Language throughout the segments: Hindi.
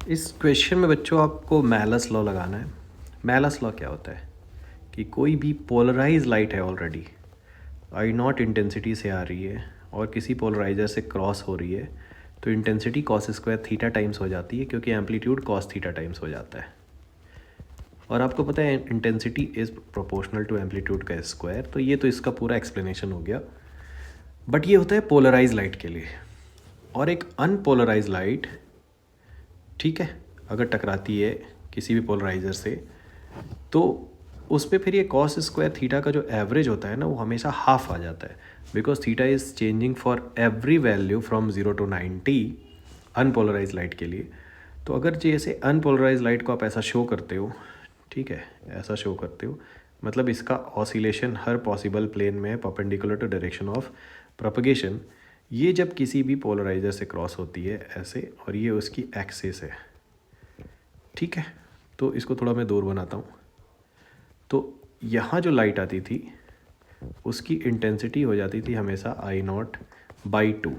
इस क्वेश्चन में बच्चों आपको मैलस लॉ लगाना है। मैलस लॉ क्या होता है कि कोई भी पोलराइज लाइट है ऑलरेडी आई नॉट इंटेंसिटी से आ रही है और किसी पोलराइजर से क्रॉस हो रही है तो intensity cos square theta times हो जाती है, क्योंकि एम्पलीट्यूड कॉस थीटा टाइम्स हो जाता है। और आपको पता है intensity is proportional to amplitude का स्क्वायर। तो ये तो इसका पूरा एक्सप्लेनेशन हो गया। बट ये होता है पोलराइज लाइट के लिए। और एक अनपोलराइज लाइट, ठीक है, अगर टकराती है किसी भी पोलराइज़र से तो उस पर फिर ये कॉस स्क्वायर थीटा का जो एवरेज होता है ना, वो हमेशा हाफ आ जाता है, because theta is changing for every value from 0 to 90 unpolarise light के लिए। तो अगर जैसे अनपोलराइज लाइट को आप ऐसा शो करते हो, ठीक है, ऐसा शो करते हो, मतलब इसका ऑसिलेशन हर पॉसिबल प्लेन में है perpendicular to direction of propagation. ये जब किसी भी पोलराइजर से क्रॉस होती है ऐसे, और ये उसकी एक्सिस है, ठीक है। तो इसको थोड़ा मैं दूर बनाता हूँ। तो यहाँ जो लाइट आती थी उसकी इंटेंसिटी हो जाती थी हमेशा I0/2।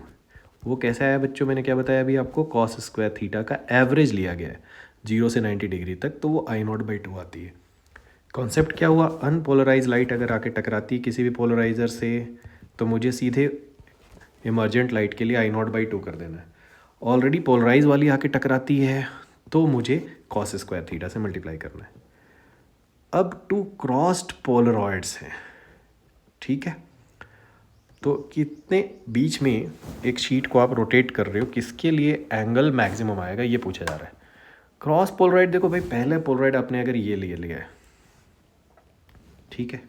वो कैसा है बच्चों, मैंने क्या बताया अभी आपको, कॉस स्क्वायर थीटा का एवरेज लिया गया है 0 से 90 डिग्री तक, तो वो I0/2 आती है। कॉन्सेप्ट क्या हुआ, अनपोलराइज लाइट अगर आके टकराती है किसी भी पोलराइज़र से तो मुझे सीधे इमर्जेंट लाइट के लिए I0/2 कर देना है। ऑलरेडी पोलराइज वाली आके टकराती है तो मुझे कॉस स्क्वायर थीटा से मल्टीप्लाई करना है। अब टू क्रॉस्ड पोलरॉइड्स हैं, ठीक है। तो कितने बीच में एक शीट को आप रोटेट कर रहे हो, किसके लिए एंगल मैक्सिमम आएगा ये पूछा जा रहा है। क्रॉस पोलराइड, देखो भाई, पहले पोलराइड आपने अगर ये ले लिया है, ठीक है,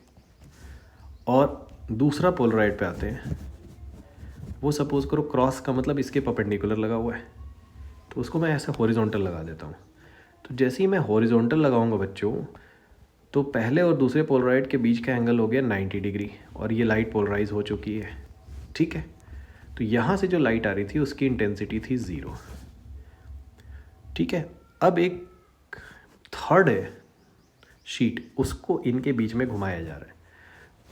और दूसरा पोलराइड पे आते हैं, वो सपोज करो क्रॉस का मतलब इसके परपेंडिकुलर लगा हुआ है, तो उसको मैं ऐसे हॉरिजॉन्टल लगा देता हूँ। तो जैसे ही मैं हॉरिजॉन्टल लगाऊंगा बच्चों, तो पहले और दूसरे पोलराइड के बीच का एंगल हो गया 90 डिग्री, और ये लाइट पोलराइज हो चुकी है, ठीक है। तो यहाँ से जो लाइट आ रही थी उसकी इंटेंसिटी थी 0, ठीक है। अब एक थर्ड है शीट, उसको इनके बीच में घुमाया जा रहा है।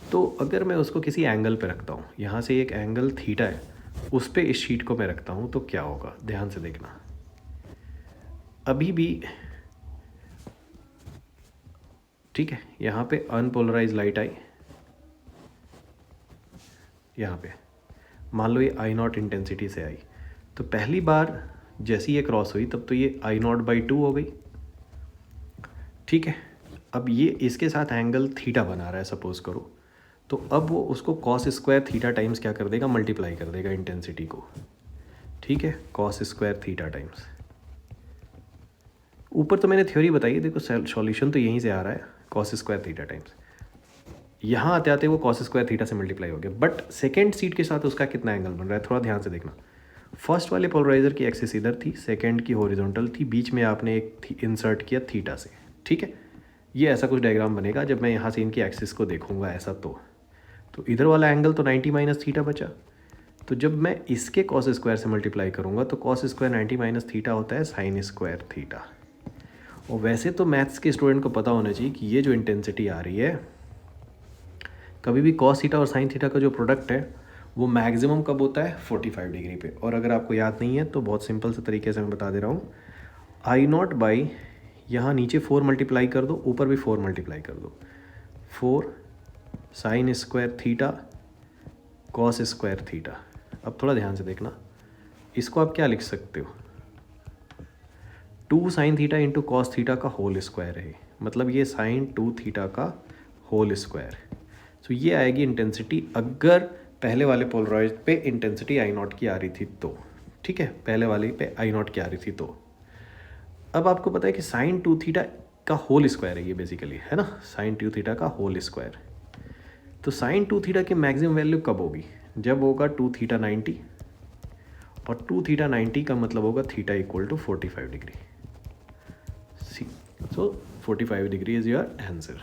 तो अगर मैं उसको किसी एंगल पे रखता हूँ, यहाँ से एक एंगल थीटा है, उस पे इस शीट को मैं रखता हूँ, तो क्या होगा ध्यान से देखना। अभी भी, ठीक है, यहाँ पे अनपोलराइज लाइट आई, यहाँ पे मान लो ये I0 इंटेंसिटी से आई, तो पहली बार जैसी ये क्रॉस हुई तब तो ये I0/2 हो गई, ठीक है। अब ये इसके साथ एंगल थीटा बना रहा है सपोज करो, तो अब वो उसको कॉस स्क्वायर थीटा टाइम्स क्या कर देगा, मल्टीप्लाई कर देगा इंटेंसिटी को, ठीक है, कॉस स्क्वायर थीटा टाइम्स। ऊपर तो मैंने थ्योरी बताई, देखो सॉल्यूशन तो यहीं से आ रहा है, कॉस स्क्वायर थीटा टाइम्स। यहाँ आते आते वो कॉस स्क्वायर थीटा से मल्टीप्लाई हो गया, बट सेकेंड सीट के साथ उसका कितना एंगल बन रहा है, थोड़ा ध्यान से देखना। फर्स्ट वाले पोलराइजर की एक्सिस इधर थी, सेकेंड की हॉरिजॉन्टल थी, बीच में आपने एक इंसर्ट किया थीटा से, ठीक है। ये ऐसा कुछ डायग्राम बनेगा जब मैं यहाँ से इनकी एक्सिस को देखूंगा ऐसा, तो इधर वाला एंगल तो 90 माइनस थीटा बचा। तो जब मैं इसके कॉस स्क्वायर से मल्टीप्लाई करूँगा तो कॉस स्क्वायर 90 माइनस थीटा होता है साइन स्क्वायर थीटा। और वैसे तो मैथ्स के स्टूडेंट को पता होना चाहिए कि ये जो इंटेंसिटी आ रही है, कभी भी कॉस थीटा और साइन थीटा का जो प्रोडक्ट है वो मैक्सिमम कब होता है, 45 डिग्री पे। और अगर आपको याद नहीं है तो बहुत सिंपल से तरीके से मैं बता दे रहा हूँ, I0 यहाँ नीचे 4 मल्टीप्लाई कर दो, ऊपर भी 4 मल्टीप्लाई कर दो, 4 sine square theta cos square theta. अब थोड़ा ध्यान से देखना, इसको आप क्या लिख सकते हो, 2 sine theta into cos theta का होल स्क्वायर है, मतलब ये साइन 2 थीटा का होल स्क्वायर। तो ये आएगी इंटेंसिटी, अगर पहले वाले पोलराइज पे इंटेंसिटी I0 की आ रही थी तो, ठीक है, पहले वाले पे I0 की आ रही थी तो। अब आपको पता है कि साइन 2 थीटा का होल स्क्वायर है ये बेसिकली, है ना, साइन 2 थीटा का होल स्क्वायर। तो साइन 2 थीटा की मैक्सिमम वैल्यू कब होगी, जब होगा 2 थीटा 90, और 2 थीटा 90 का मतलब होगा theta equal to 45 degree. See, so 45 degree is your answer.